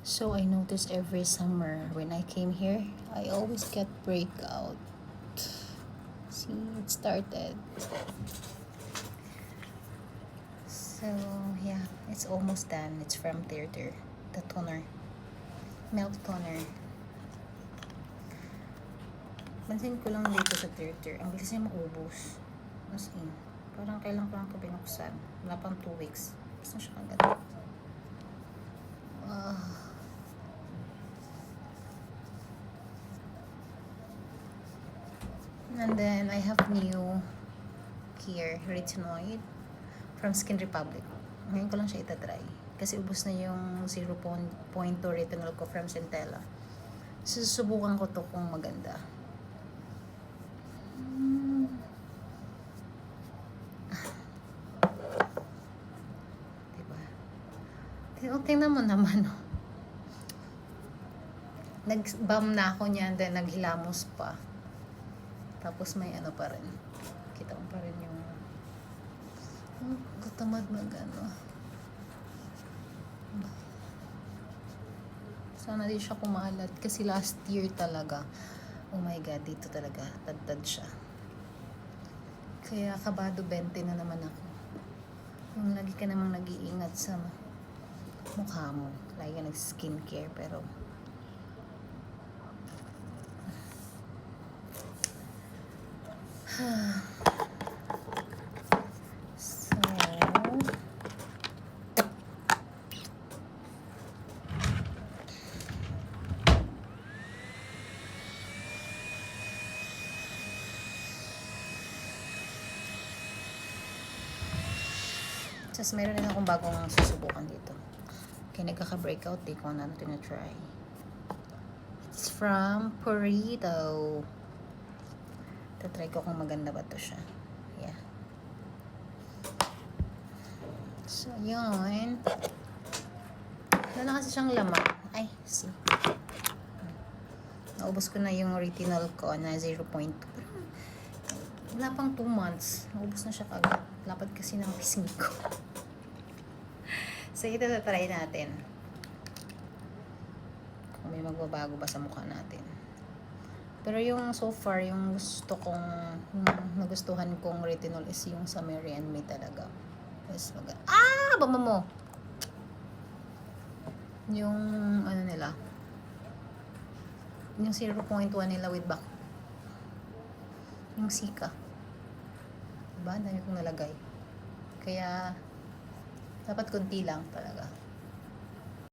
So I notice every summer when I came here, I always get breakout. See, it started. So yeah, it's almost done. It's from Theater, the toner, milk toner. Pansin ko lang dito sa Theater, ang bilis niya maubos. As in, parang kailan ko lang ito binuksan. Wala pang 2 weeks. Basta siya kagad. And then I have new here, retinoid from Skin Republic. Ngayon ko lang siya itatry. Kasi ubos na yung 0.2 retinol ko from Centella. Susubukan ko to kung maganda. Diba? Tingnan mo naman, oh. Nag-bum na ako niyan, then naghilamos pa. Tapos may ano pa rin. Kita mo pa rin yung katamad mag-ano. Sana di siya kumalat. Kasi last year talaga, oh my god, dito talaga, tad-tad siya. Kaya kabado 20 na naman ako. Yung lagi ka namang nag-iingat sa mukha mo. Lagi ka nag-skincare, pero so just meron din akong bagong susubukan dito. Okay, nagkaka-breakout, di ko na natin na-try. It's from Purito. Tatry ko kung maganda ba to siya. Yeah. So, yun. Wala na kasi siyang laman. Ay, see. Naubos ko na yung retinol ko na 0.2. Wala pang 2 months. Naubos na siya kagad. Lapad kasi ng pisngi ko. So, ito tatry natin. Kung may magbabago ba sa mukha natin. Pero yung so far, yung gusto kong, nagustuhan kong retinol is yung sa Mary and Me talaga. Yes, bama mo! Yung, ano nila, yung 0.1 nila with back. Yung Sika. Diba? Dami kong nalagay. Kaya, dapat konti lang talaga.